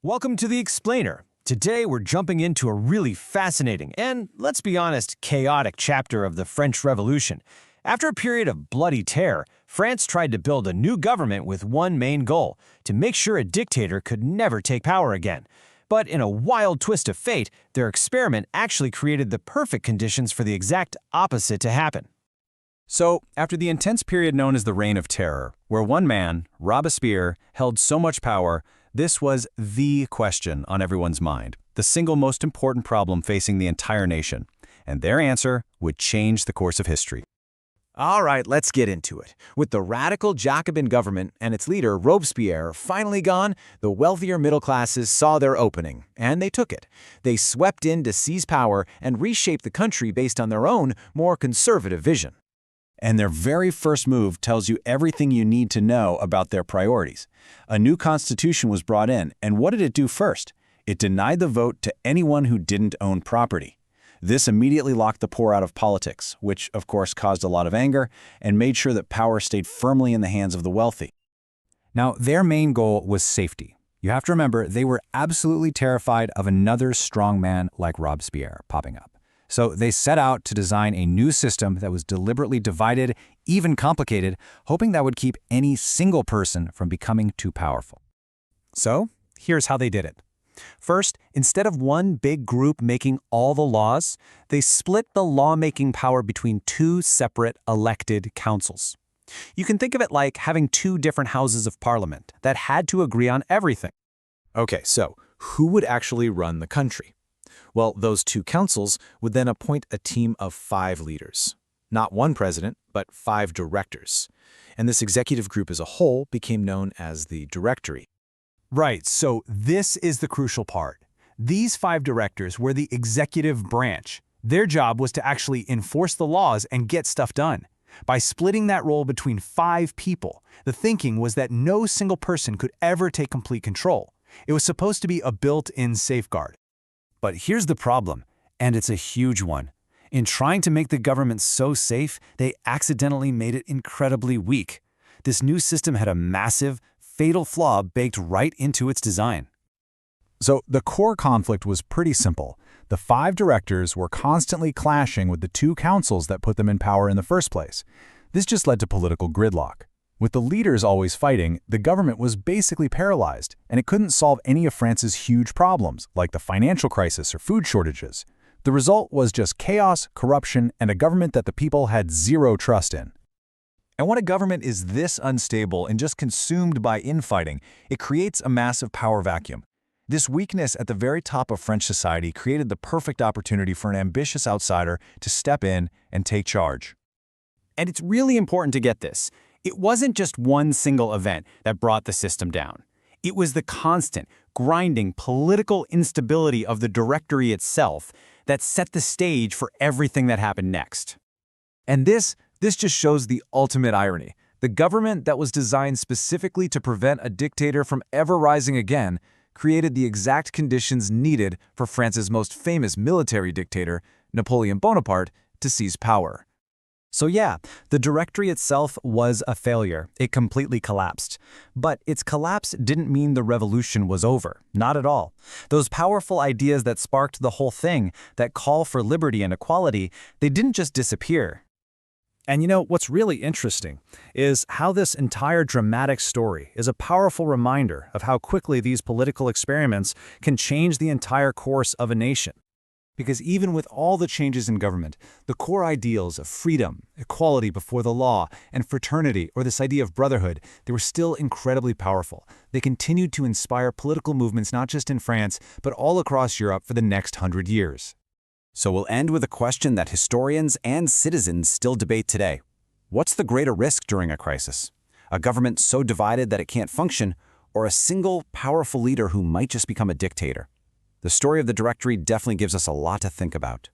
Welcome to The Explainer. Today we're jumping into a really fascinating and, let's be honest, chaotic chapter of the French Revolution. After a period of bloody terror, France tried to build a new government with one main goal: to make sure a dictator could never take power again. But in a wild twist of fate, their experiment actually created the perfect conditions for the exact opposite to happen. So, after the intense period known as the Reign of Terror, where one man, Robespierre, held so much power, this was the question on everyone's mind, the single most important problem facing the entire nation. And their answer would change the course of history. All right, let's get into it. With the radical Jacobin government and its leader, Robespierre, finally gone, the wealthier middle classes saw their opening, and they took it. They swept in to seize power and reshape the country based on their own, more conservative vision. And their very first move tells you everything you need to know about their priorities. A new constitution was brought in, and what did it do first? It denied the vote to anyone who didn't own property. This immediately locked the poor out of politics, which of course caused a lot of anger, and made sure that power stayed firmly in the hands of the wealthy. Now, their main goal was safety. You have to remember, they were absolutely terrified of another strong man like Robespierre popping up. So they set out to design a new system that was deliberately divided, even complicated, hoping that would keep any single person from becoming too powerful. So, here's how they did it. First, instead of one big group making all the laws, they split the lawmaking power between two separate elected councils. You can think of it like having two different houses of parliament that had to agree on everything. Okay, so who would actually run the country? Well, those two councils would then appoint a team of 5 leaders. Not one president, but 5 directors. And this executive group as a whole became known as the Directory. Right, so this is the crucial part. These 5 directors were the executive branch. Their job was to actually enforce the laws and get stuff done. By splitting that role between 5 people, the thinking was that no single person could ever take complete control. It was supposed to be a built-in safeguard. But here's the problem, and it's a huge one. In trying to make the government so safe, they accidentally made it incredibly weak. This new system had a massive, fatal flaw baked right into its design. So the core conflict was pretty simple. The 5 directors were constantly clashing with the 2 councils that put them in power in the first place. This just led to political gridlock. With the leaders always fighting, the government was basically paralyzed, and it couldn't solve any of France's huge problems, like the financial crisis or food shortages. The result was just chaos, corruption, and a government that the people had zero trust in. And when a government is this unstable and just consumed by infighting, it creates a massive power vacuum. This weakness at the very top of French society created the perfect opportunity for an ambitious outsider to step in and take charge. And it's really important to get this. It wasn't just one single event that brought the system down. It was the constant, grinding political instability of the Directory itself that set the stage for everything that happened next. And this just shows the ultimate irony. The government that was designed specifically to prevent a dictator from ever rising again created the exact conditions needed for France's most famous military dictator, Napoleon Bonaparte, to seize power. So yeah, the Directory itself was a failure. It completely collapsed. But its collapse didn't mean the revolution was over. Not at all. Those powerful ideas that sparked the whole thing, that call for liberty and equality, they didn't just disappear. And you know, what's really interesting is how this entire dramatic story is a powerful reminder of how quickly these political experiments can change the entire course of a nation. Because even with all the changes in government, the core ideals of freedom, equality before the law, and fraternity, or this idea of brotherhood, they were still incredibly powerful. They continued to inspire political movements not just in France, but all across Europe for the next 100 years. So we'll end with a question that historians and citizens still debate today. What's the greater risk during a crisis? A government so divided that it can't function, or a single, powerful leader who might just become a dictator? The story of the Directory definitely gives us a lot to think about.